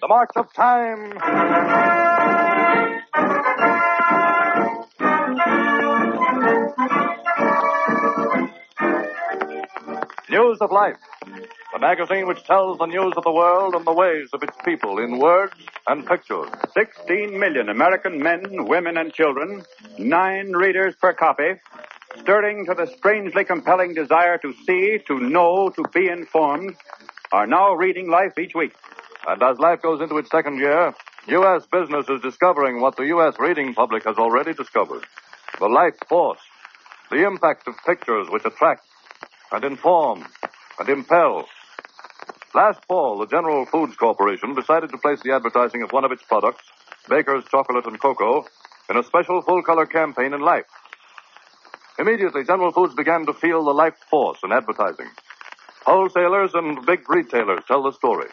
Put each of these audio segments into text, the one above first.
The March of Time. News of Life, the magazine which tells the news of the world and the ways of its people in words and pictures. 16 million American men, women, and children, 9 readers per copy, stirring to the strangely compelling desire to see, to know, to be informed, are now reading Life each week. And as Life goes into its second year, U.S. business is discovering what the U.S. reading public has already discovered. The life force, the impact of pictures which attract and inform and impel. Last fall, the General Foods Corporation decided to place the advertising of one of its products, Baker's Chocolate and Cocoa, in a special full-color campaign in Life. Immediately, General Foods began to feel the life force in advertising. Wholesalers and big retailers tell the story.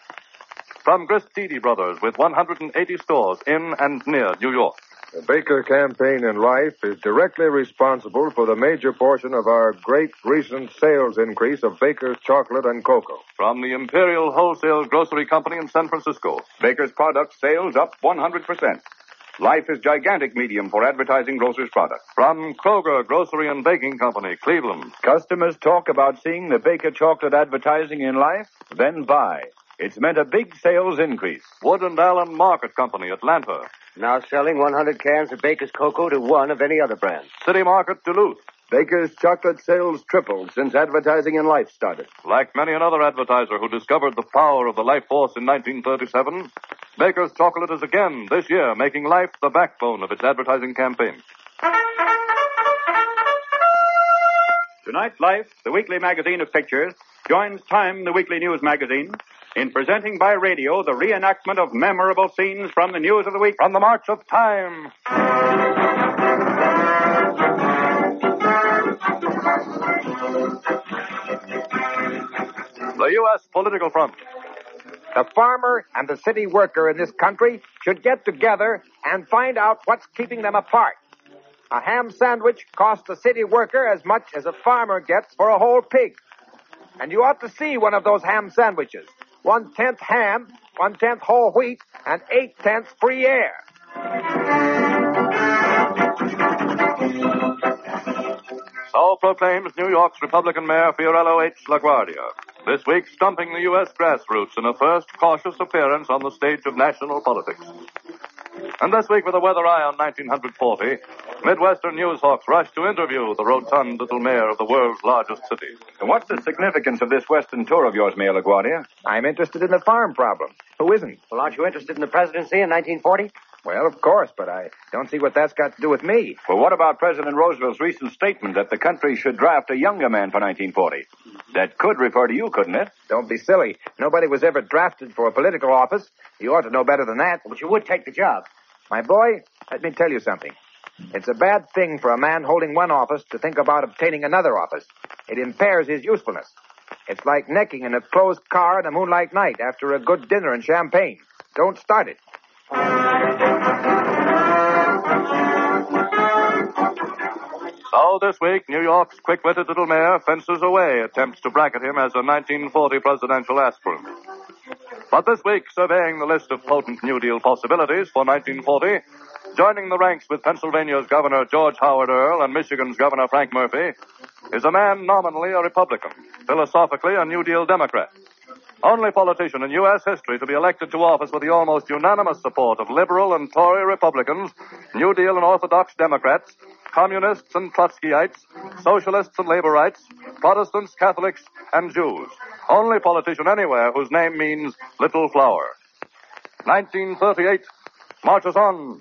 From Grist-Dede Brothers with 180 stores in and near New York. The Baker campaign in Life is directly responsible for the major portion of our great recent sales increase of Baker's Chocolate and Cocoa. From the Imperial Wholesale Grocery Company in San Francisco. Baker's product sales up 100%. Life is gigantic medium for advertising grocers' products. From Kroger Grocery and Baking Company, Cleveland. Customers talk about seeing the Baker chocolate advertising in Life, then buy. It's meant a big sales increase. Wood and Allen Market Company, Atlanta. Now selling 100 cans of Baker's Cocoa to one of any other brand. City Market, Duluth. Baker's chocolate sales tripled since advertising in Life started. Like many another advertiser who discovered the power of the Life Force in 1937, Baker's Chocolate is again, this year, making Life the backbone of its advertising campaign. Tonight, Life, the weekly magazine of pictures, joins Time, the weekly news magazine, in presenting by radio the reenactment of memorable scenes from the news of the week. From the March of Time. The U.S. political front. The farmer and the city worker in this country should get together and find out what's keeping them apart. A ham sandwich costs the city worker as much as a farmer gets for a whole pig. And you ought to see one of those ham sandwiches. 1/10 ham, 1/10 whole wheat, and 8/10 free air. So proclaims New York's Republican Mayor Fiorello H. LaGuardia, this week stumping the U.S. grassroots in a first cautious appearance on the stage of national politics. And this week, with a weather eye on 1940, Midwestern news hawks rushed to interview the rotund little mayor of the world's largest city. And what's the significance of this Western tour of yours, Mayor LaGuardia? I'm interested in the farm problem. Who isn't? Well, aren't you interested in the presidency in 1940? Well, of course, but I don't see what that's got to do with me. Well, what about President Roosevelt's recent statement that the country should draft a younger man for 1940? That could refer to you, couldn't it? Don't be silly. Nobody was ever drafted for a political office. You ought to know better than that. But you would take the job. My boy, let me tell you something. It's a bad thing for a man holding one office to think about obtaining another office. It impairs his usefulness. It's like necking in a closed car on a moonlight night after a good dinner and champagne. Don't start it. So this week, New York's quick-witted little mayor fences away attempts to bracket him as a 1940 presidential aspirant. But this week, surveying the list of potent New Deal possibilities for 1940, joining the ranks with Pennsylvania's Governor George Howard Earl and Michigan's Governor Frank Murphy, is a man nominally a Republican, philosophically a New Deal Democrat. Only politician in U.S. history to be elected to office with the almost unanimous support of liberal and Tory Republicans, New Deal and Orthodox Democrats, communists and Trotskyites, socialists and laborites, Protestants, Catholics, and Jews. Only politician anywhere whose name means little flower. 1938 marches on.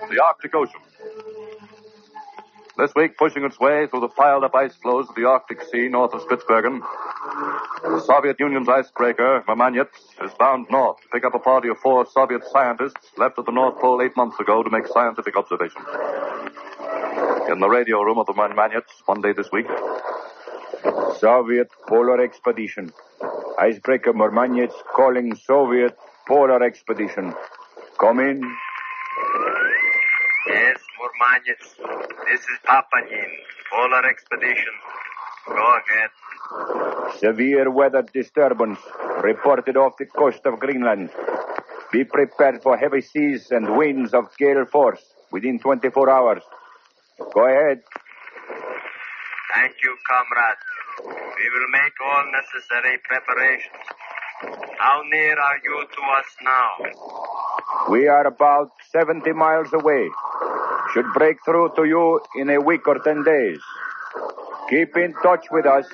The Arctic Ocean. This week, pushing its way through the piled-up ice floes of the Arctic Sea north of Spitsbergen, the Soviet Union's icebreaker, Murmanets, is bound north to pick up a party of 4 Soviet scientists left at the North Pole 8 months ago to make scientific observations. In the radio room of the Murmanets, one day this week, Soviet Polar Expedition. Icebreaker Murmanets calling Soviet Polar Expedition. Come in. Yes, Murmanets. This is Papanin, Polar Expedition. Go ahead. Severe weather disturbance reported off the coast of Greenland. Be prepared for heavy seas and winds of gale force within 24 hours. Go ahead. Thank you, comrade. We will make all necessary preparations. How near are you to us now? We are about 70 miles away. Should break through to you in a week or 10 days. Keep in touch with us.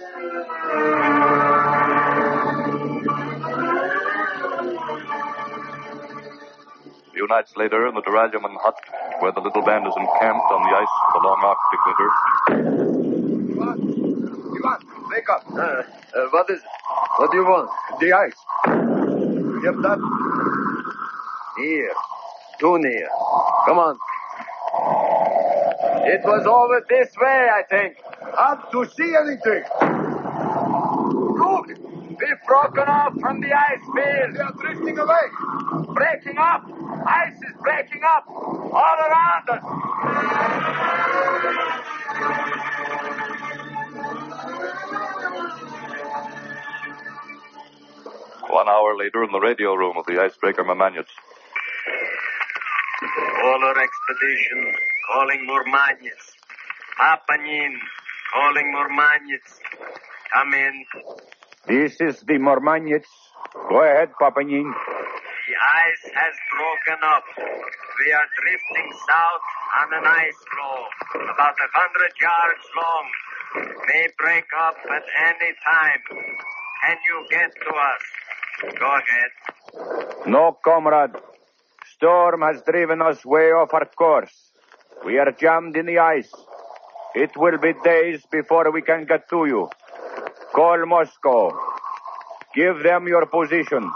A few nights later, in the Duralium hut, where the little band is encamped on the ice for the long Arctic winter. Ivan, wake up. What is it? What do you want? The ice. Get that? Near. Too near. Come on. It was over this way, I think. Hard to see anything. Look! We've broken off from the ice field. They are drifting away. Breaking up. Ice is breaking up. All around us. 1 hour later, in the radio room of the icebreaker Murmanets. Polar Expedition, calling Murmanets. Papanin, calling Murmanets. Come in. This is the Murmanets. Go ahead, Papanin. The ice has broken up. We are drifting south on an ice floe, about 100 yards long. May break up at any time. Can you get to us? Go ahead. No, comrade. Storm has driven us way off our course. We are jammed in the ice. It will be days before we can get to you. Call Moscow. Give them your position.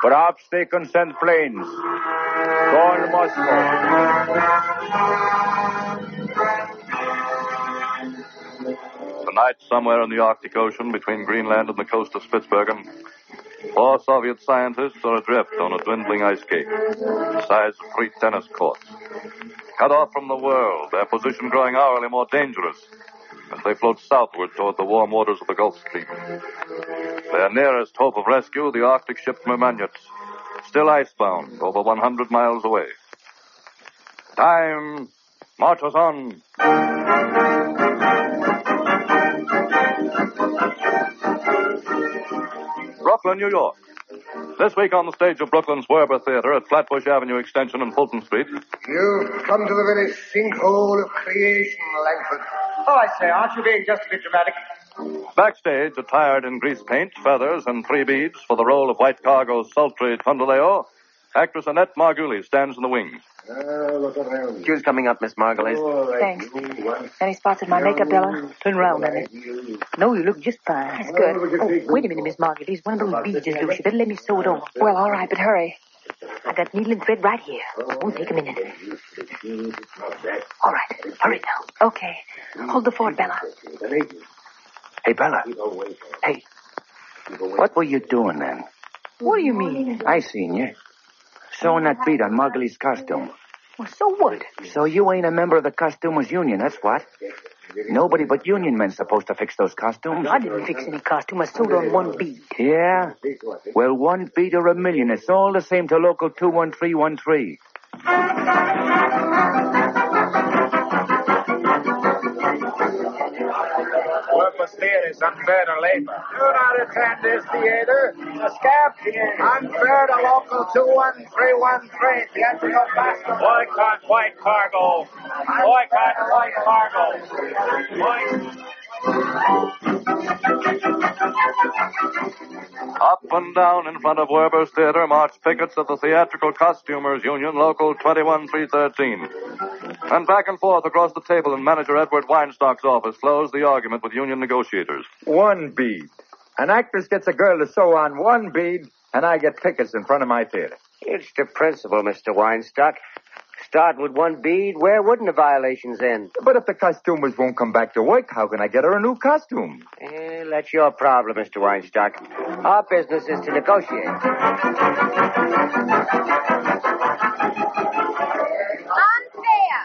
Perhaps they can send planes. Call Moscow. Tonight, somewhere in the Arctic Ocean between Greenland and the coast of Spitsbergen, 4 Soviet scientists are adrift on a dwindling ice cake, the size of 3 tennis courts. Cut off from the world, their position growing hourly more dangerous as they float southward toward the warm waters of the Gulf Stream. Their nearest hope of rescue, the Arctic ship Murmanets, still icebound over 100 miles away. Time marches on. Rockland, New York. This week on the stage of Brooklyn's Werber Theater at Flatbush Avenue Extension and Fulton Street. You've come to the very sinkhole of creation, Langford. Oh, I say, aren't you being just a bit dramatic? Backstage, attired in grease paint, feathers, and 3 beads for the role of White Cargo's sultry Tondaleo, actress Annette Margulies stands in the wings. Look around. Cue's coming up, Miss Margulies. Thanks. Any spots in my makeup, Della? Turn around, Annette. No, you look just fine. That's good. Oh, wait a minute, Miss Margulies. One of those beads is loose. You better let me sew it on. Well, all right, but hurry. I've got needle and thread right here. Won't take a minute. All right, hurry now. Okay. Hold the fort, Bella. Hey, Bella. Hey. What were you doing then? What do you mean? I seen you. Sewing that bead on Margulies' costume. Well, so what? So you ain't a member of the costumers' union, that's what. Nobody but union men's supposed to fix those costumes. I didn't fix any costume. I sewed on 1 bead. Yeah? Well, 1 bead or a million. It's all the same to local 21313. Purpose theater is unfair to labor. Do not attend this theater. A scab theater. Unfair to local 21313. Theatrical master. Boycott White Cargo. Boycott White Cargo. Up and down in front of Werber's Theater march pickets of the Theatrical Costumers Union, Local 21313. And back and forth across the table in Manager Edward Weinstock's office flows the argument with union negotiators. 1 bead. An actress gets a girl to sew on 1 bead, and I get pickets in front of my theater. It's the principle, Mr. Weinstock. Start with 1 bead. Where wouldn't the violations end? But if the costumers won't come back to work, how can I get her a new costume? That's your problem, Mr. Weinstock. Our business is to negotiate. Unfair.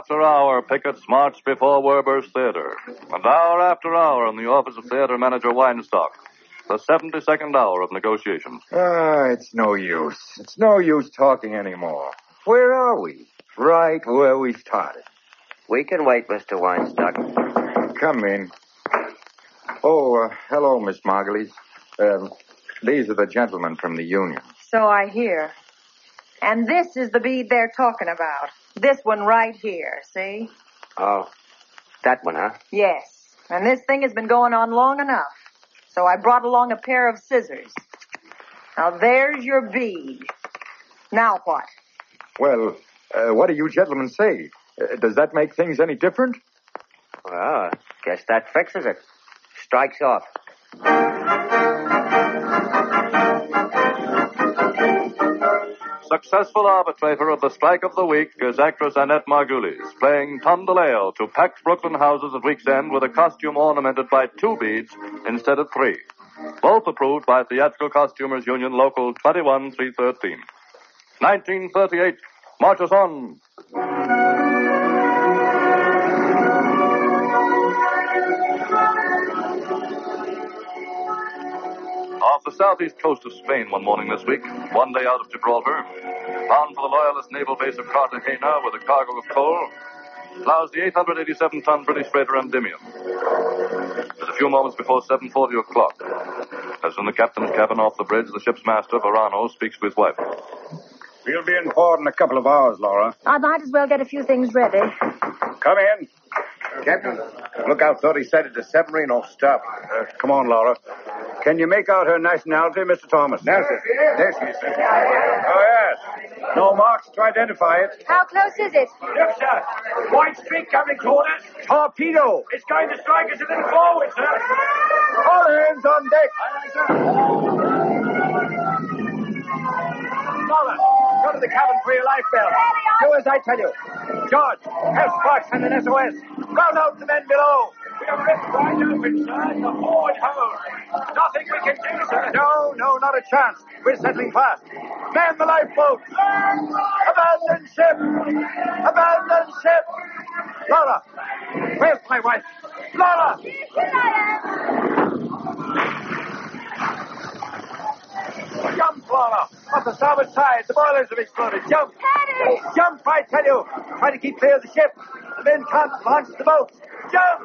after hour, pickets marched before Werber's Theater. And hour after hour in the office of theater manager Weinstock. The 72nd hour of negotiations. It's no use. It's no use talking anymore. Where are we? Right where we started. We can wait, Mr. Weinstock. Come in. Oh, hello, Miss Margulies. These are the gentlemen from the union. So I hear. And this is the bead they're talking about. This one right here, see? Oh, that one, huh? Yes. And this thing has been going on long enough. So I brought along a pair of scissors. Now, there's your bead. Now what? Well, what do you gentlemen say? Does that make things any different? Well, I guess that fixes it. Strikes off. Successful arbitrator of the strike of the week is actress Annette Margulies, playing Tom DeLeo to packed Brooklyn houses at week's end with a costume ornamented by 2 beads instead of 3. Both approved by Theatrical Costumers Union Local 21313. 1938 marches on. Off the southeast coast of Spain one morning this week, one day out of Gibraltar, bound for the loyalist naval base of Cartagena with a cargo of coal, plows the 887-ton British freighter Endymion. Just a few moments before 7:40 o'clock, as in the captain's cabin off the bridge, the ship's master, Verano, speaks to his wife. We'll be in port in a couple of hours, Laura. I might as well get a few things ready. Come in. Captain, lookout thought he sighted the submarine off stop. Come on, Laura. Can you make out her nationality, Mr. Thomas? Nelson. There she is, sir. Oh, yes. No marks to identify it. How close is it? Look, sir. White streak coming toward us. Torpedo. It's going to strike us a little forward, sir. All hands on deck. Laura, go to the cabin for your life belt. Do as I tell you. George, have sparks and an SOS. Round out the men below. We are ripped wide open, sir. The forward hold. Nothing we can do, sir. No, not a chance. We're settling fast. Man the lifeboats. Abandon ship. Abandon ship. Laura, where's my wife? Laura! Jump, Laura. Off the starboard side. The boilers have exploded. Jump. Daddy! Jump, I tell you. Try to keep clear of the ship. The men can't launch the boat. Jump!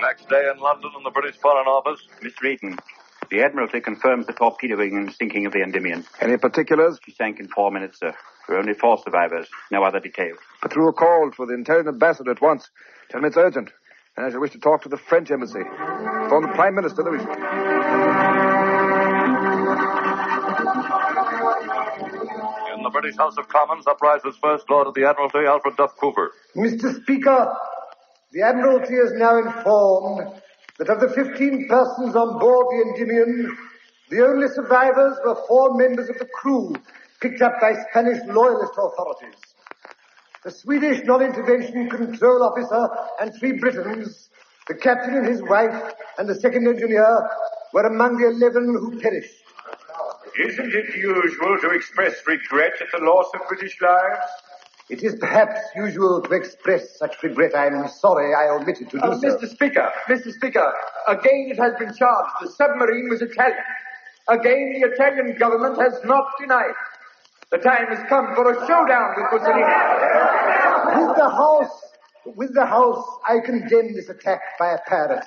Next day in London in the British Foreign Office. Mr. Eaton, the Admiralty confirms the torpedoing and sinking of the Endymion. Any particulars? She sank in 4 minutes, sir. There are only 4 survivors. No other details. Put through a call for the Italian ambassador at once. Tell him it's urgent. And I shall wish to talk to the French embassy. Phone the Prime Minister. In the British House of Commons, uprises First Lord of the Admiralty, Alfred Duff Cooper. Mr. Speaker, the Admiralty is now informed that of the 15 persons on board the Endymion, the only survivors were 4 members of the crew picked up by Spanish loyalist authorities. The Swedish non-intervention control officer and 3 Britons, the captain and his wife, and the second engineer, were among the 11 who perished. Isn't it usual to express regret at the loss of British lives? It is perhaps usual to express such regret. I am sorry I omitted to do so. Mr. Speaker, again it has been charged the submarine was Italian. Again the Italian government has not denied. The time has come for a showdown with Mussolini. With the House, I condemn this attack by a pirate.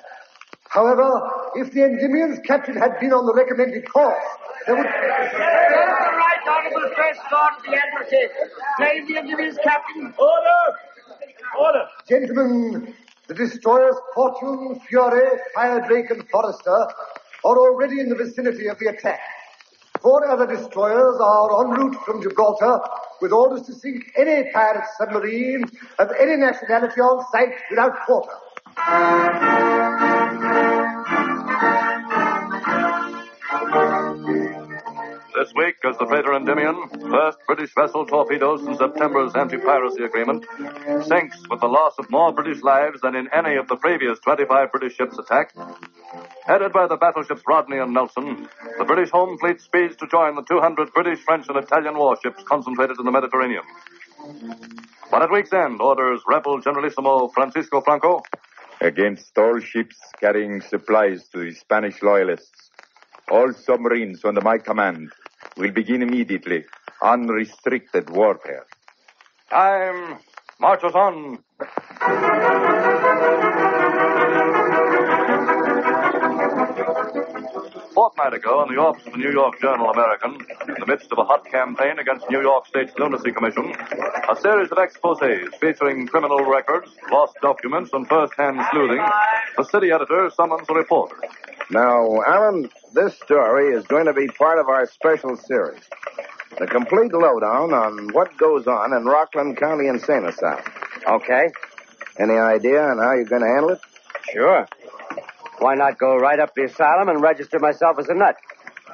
However, if the Endymion's captain had been on the recommended course, there would... There's the right honorable First Lord of the Admiralty. Claim the Endymion's captain. Order! Gentlemen, the destroyers Fortune, Fury, Firedrake, and Forester are already in the vicinity of the attack. 4 other destroyers are en route from Gibraltar with orders to sink any pirate submarine of any nationality on sight without quarter. This week, as the freighter Endymion, first British vessel torpedoed since September's anti-piracy agreement, sinks with the loss of more British lives than in any of the previous 25 British ships attacked, Headed by the battleships Rodney and Nelson, the British home fleet speeds to join the 200 British, French, and Italian warships concentrated in the Mediterranean. But at week's end, orders Rebel Generalissimo Francisco Franco, against all ships carrying supplies to the Spanish loyalists, all submarines under my command will begin immediately unrestricted warfare. Time marches on. A fortnight ago, in the office of the New York Journal-American, in the midst of a hot campaign against New York State's Lunacy Commission, a series of exposés featuring criminal records, lost documents, and first-hand sleuthing, the city editor summons a reporter. Now, Alan, this story is going to be part of our special series. The complete lowdown on what goes on in Rockland County Insane Asylum. Okay. Any idea on how you're going to handle it? Sure. Why not go right up the asylum and register myself as a nut?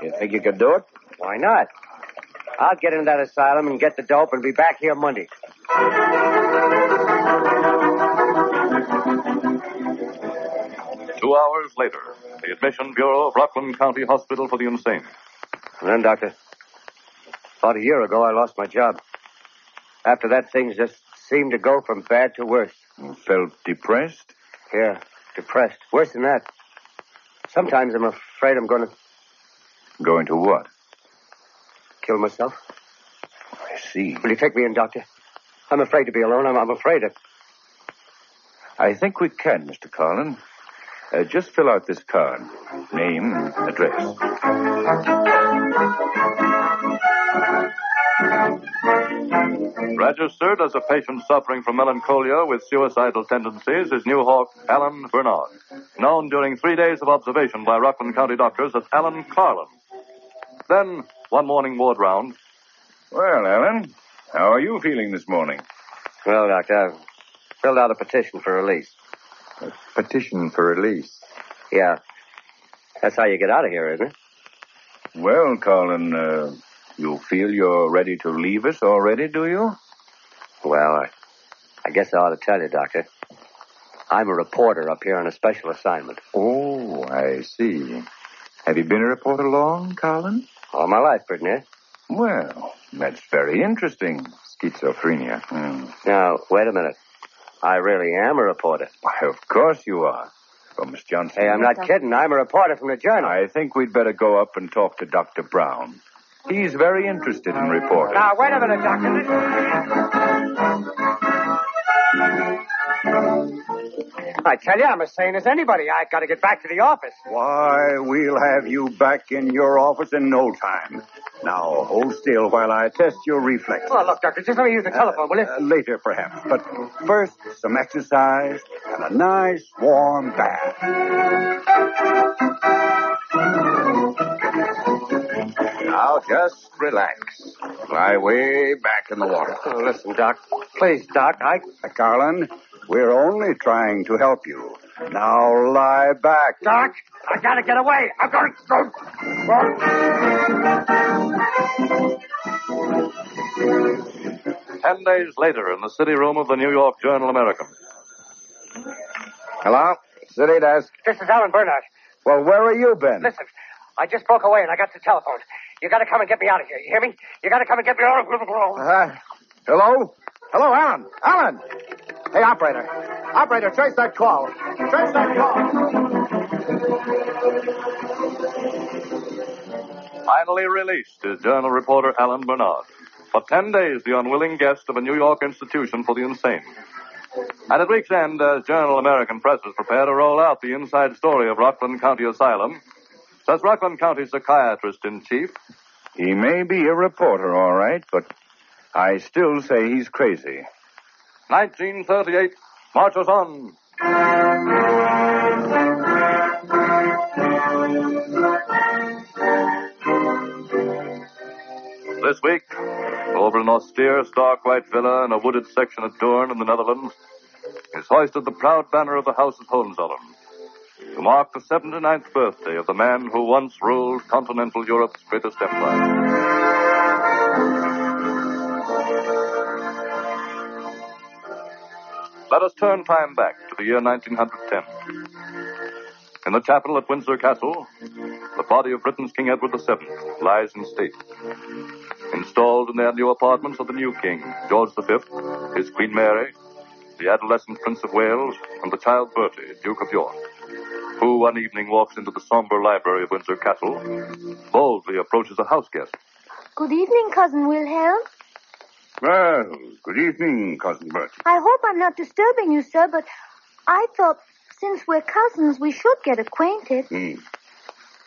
You think you could do it? Why not? I'll get into that asylum and get the dope and be back here Monday. 2 hours later, the Admission Bureau of Rockland County Hospital for the Insane. And then, Doctor, about a year ago, I lost my job. After that, things just seemed to go from bad to worse. You felt depressed? Yeah, depressed. Worse than that. Sometimes I'm afraid I'm going to... Going to what? Kill myself. I see. Will you take me in, Doctor? I'm afraid to be alone. I'm afraid of... I think we can, Mr. Carlin. Just fill out this card. Name, address. Registered as a patient suffering from melancholia with suicidal tendencies is New Hawk Alan Bernard, known during 3 days of observation by Rockland County doctors as Alan Carlin. Then, one morning ward round. Well, Alan, how are you feeling this morning? Well, Doctor, I've filled out a petition for release. A petition for release? Yeah. That's how you get out of here, isn't it? Well, Carlin, you feel you're ready to leave us already, do you? Well, I guess I ought to tell you, Doctor. I'm a reporter up here on a special assignment. Oh, I see. Have you been a reporter long, Carlin? All my life, pretty near. Well, that's very interesting. Schizophrenia. Now, wait a minute. I really am a reporter. Why, of course you are. Oh, Miss Johnson. Hey, I'm not kidding. I'm a reporter from the Journal. I think we'd better go up and talk to Dr. Brown. He's very interested in reporting. Now, wait a minute, Doctor. I tell you, I'm as sane as anybody. I've got to get back to the office. Why, we'll have you back in your office in no time. Now, hold still while I test your reflexes. Oh, look, Doctor, just let me use the telephone, will you? Later, perhaps. But first, some exercise and a nice warm bath. Now, just relax. Lie way back in the water. Oh, listen, Doc. Please, Doc, Carlin, we're only trying to help you. Now, lie back. Doc, I gotta get away. I've got to go. 10 days later, in the city room of the New York Journal-American. Hello? City desk. This is Alan Bernard. Well, where have you been? Listen, I just broke away and I got the telephone. You gotta come and get me out of here. You hear me? You gotta come and get me out of here. Hello? Hello, Alan. Alan! Hey, operator. Operator, trace that call. Trace that call. Finally released is Journal reporter Alan Bernard. For 10 days, the unwilling guest of a New York institution for the insane. And at week's end, as Journal-American presses prepare to roll out the inside story of Rockland County Asylum, says Rockland County psychiatrist-in-chief, he may be a reporter, all right, but I still say he's crazy. 1938 marches on. This week, over an austere, stark-white villa in a wooded section of Doorn in the Netherlands, is hoisted the proud banner of the House of Hohenzollern to mark the 79th birthday of the man who once ruled continental Europe's greatest empire. Let us turn time back to the year 1910. In the chapel at Windsor Castle, the body of Britain's King Edward VII lies in state. Installed in their new apartments are the new king, George V, his Queen Mary, the adolescent Prince of Wales, and the child Bertie, Duke of York, who one evening walks into the somber library of Windsor Castle, boldly approaches a house guest. Good evening, Cousin Wilhelm. Well, good evening, Cousin Bertie. I hope I'm not disturbing you, sir, but I thought since we're cousins, we should get acquainted.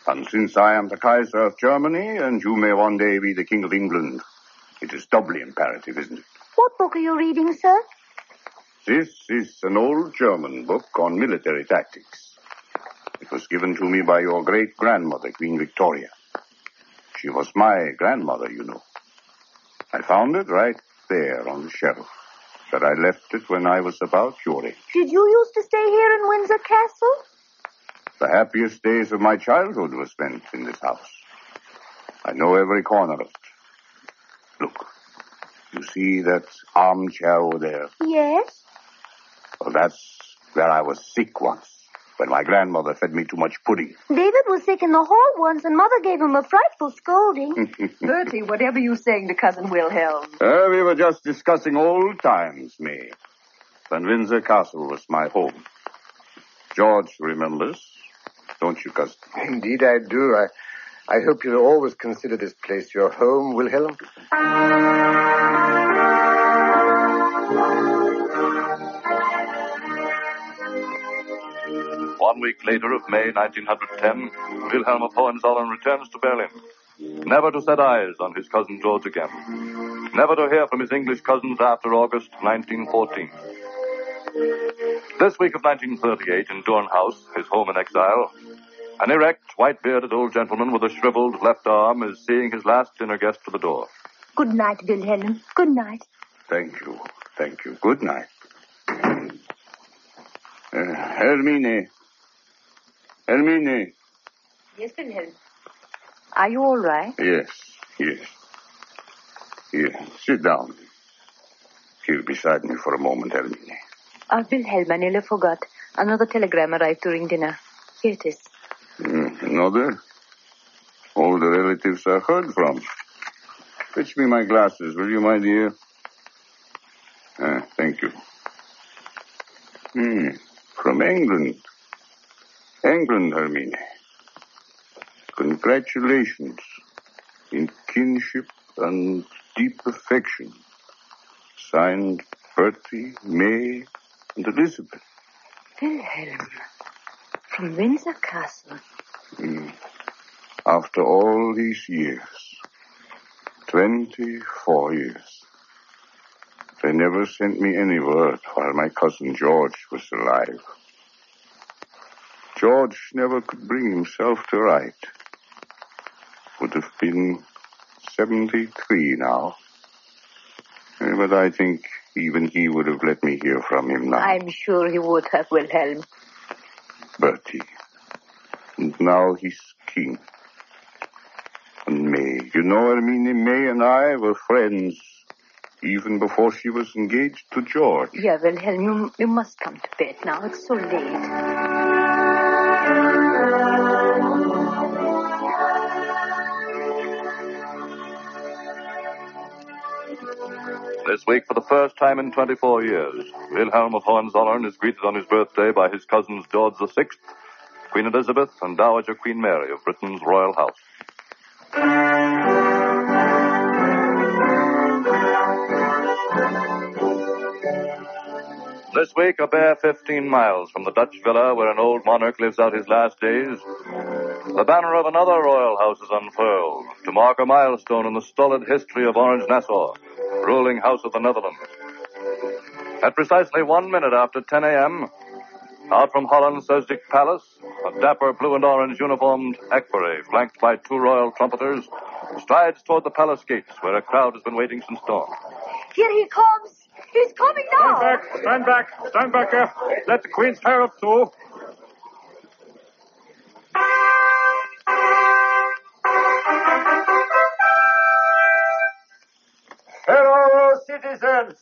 And since I am the Kaiser of Germany, and you may one day be the King of England, it is doubly imperative, isn't it? What book are you reading, sir? This is an old German book on military tactics. It was given to me by your great-grandmother, Queen Victoria. She was my grandmother, you know. I found it right there on the shelf, but I left it when I was about your age. Did you used to stay here in Windsor Castle? The happiest days of my childhood were spent in this house. I know every corner of it. Look, you see that armchair over there? Yes. Well, that's where I was sick once, when my grandmother fed me too much pudding. David was sick in the hall once, and Mother gave him a frightful scolding. Bertie, whatever you saying to Cousin Wilhelm? We were just discussing old times, May, when Windsor Castle was my home. George remembers, don't you, cousin? Indeed I do. I hope you'll always consider this place your home, Wilhelm. One week later of May 1910, Wilhelm of Hohenzollern returns to Berlin, never to set eyes on his cousin George again, never to hear from his English cousins after August 1914. This week of 1938 in Dorn House, his home in exile, an erect, white-bearded old gentleman with a shriveled left arm is seeing his last dinner guest to the door. Good night, Wilhelm. Good night. Thank you. Thank you. Good night. Hermine. Hermine. Yes, Wilhelm. Are you all right? Yes. Here, sit down. Here beside me for a moment, Hermine. Wilhelm, I nearly forgot. Another telegram arrived during dinner. Here it is. Another? All the relatives I heard from. Fetch me my glasses, will you, my dear? Thank you. From England. England, Hermine. Congratulations. In kinship and deep affection. Signed Bertie, May, and Elizabeth. Wilhelm. From Windsor Castle. After all these years. 24 years. They never sent me any word while my cousin George was alive. George never could bring himself to write. Would have been 73 now. But I think even he would have let me hear from him now. I'm sure he would have, Wilhelm. Bertie. And now he's king. And May. You know, Hermine, May and I were friends even before she was engaged to George. Yeah, Wilhelm, you must come to bed now. It's so late. This week, for the first time in 24 years, Wilhelm of Hohenzollern is greeted on his birthday by his cousins George VI, Queen Elizabeth, and Dowager Queen Mary of Britain's royal house. This week, a bare 15 miles from the Dutch villa where an old monarch lives out his last days, the banner of another royal house is unfurled to mark a milestone in the stolid history of Orange-Nassau, ruling house of the Netherlands. At precisely 1 minute after 10 a.m., out from Holland's Susdic Palace, a dapper blue and orange uniformed equerry, flanked by 2 royal trumpeters, strides toward the palace gates where a crowd has been waiting since dawn. Here he comes. He's coming now. Stand back there. Let the Queen's hair up, too. Fellow citizens,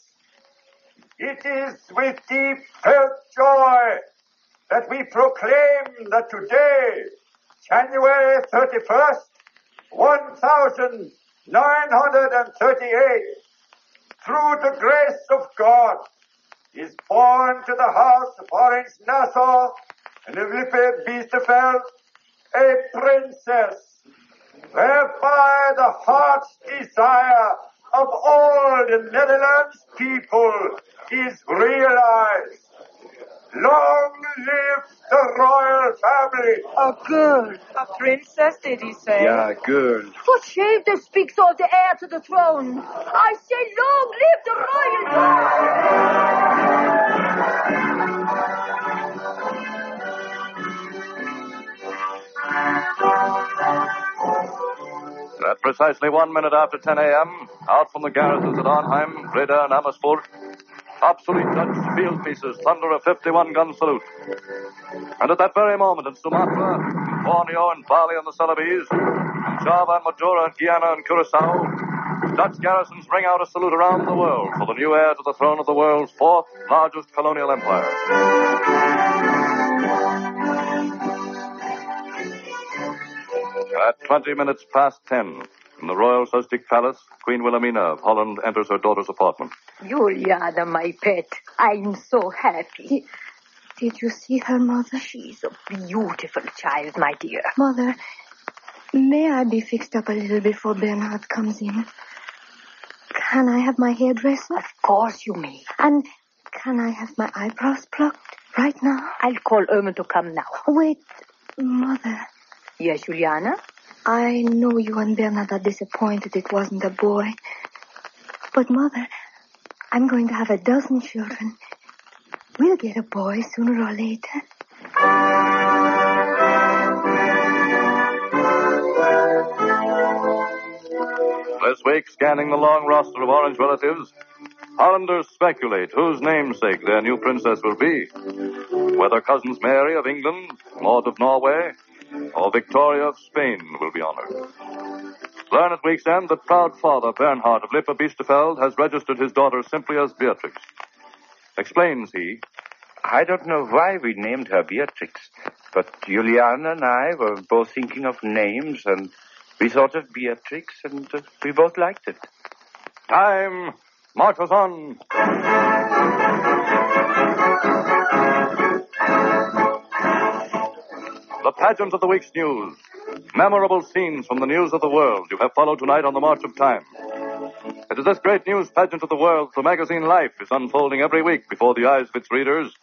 it is with deep felt joy that we proclaim that today, January 31st, 1938, through the grace of God, is born to the house of Orange-Nassau and of Lippe-Biestefeld a princess, whereby the heart's desire of all the Netherlands people is realized. Long live the royal family. A girl. A princess, did he say? Yeah, girl. For shame that speaks of the heir to the throne. I say long live the At precisely 1 minute after 10 a.m., out from the garrisons at Arnhem, Breda, and Amersfoort, obsolete Dutch field pieces thunder a 51-gun salute. And at that very moment in Sumatra, in Borneo and Bali and the Celebes, in Java and Majora and Guyana and Curacao, Dutch garrisons ring out a salute around the world for the new heir to the throne of the world's fourth largest colonial empire. At 20 minutes past 10, in the Royal Sussex Palace, Queen Wilhelmina of Holland enters her daughter's apartment. Juliana, my pet, I'm so happy. Did you see her, Mother? She's a beautiful child, my dear. Mother, may I be fixed up a little before Bernhard comes in? Can I have my hairdresser? Of course you may. And can I have my eyebrows plucked right now? I'll call Irma to come now. Wait, Mother. Yes, Juliana? I know you and Bernhard are disappointed it wasn't a boy. But, Mother, I'm going to have a dozen children. We'll get a boy sooner or later. This week, scanning the long roster of Orange relatives, Hollanders speculate whose namesake their new princess will be. Whether cousins Mary of England, Maud of Norway, or Victoria of Spain will be honored. Learn at week's end that proud father Bernhard of Lippe-Biestefeld has registered his daughter simply as Beatrix. Explains he. I don't know why we named her Beatrix, but Juliana and I were both thinking of names, and we thought of Beatrix, and we both liked it. Time marches on. The pageant of the week's news. Memorable scenes from the news of the world you have followed tonight on the March of Time. It is this great news pageant of the world the magazine Life is unfolding every week before the eyes of its readers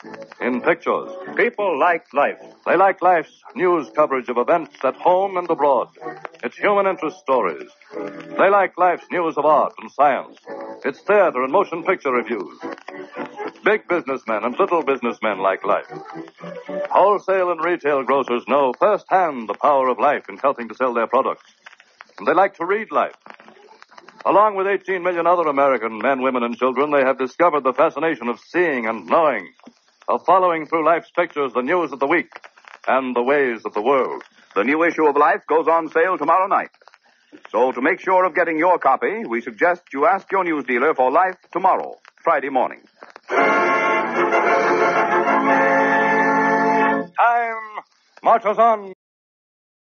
in pictures. People like Life. They like Life's news coverage of events at home and abroad. Its human interest stories. They like Life's news of art and science. Its theater and motion picture reviews. Big businessmen and little businessmen like Life. Wholesale and retail grocers know firsthand the power of Life in helping to sell their products. And they like to read Life. Along with 18 million other American men, women, and children, they have discovered the fascination of seeing and knowing, of following through Life's pictures the news of the week and the ways of the world. The new issue of Life goes on sale tomorrow night. So to make sure of getting your copy, we suggest you ask your news dealer for Life tomorrow, Friday morning. Time marches on.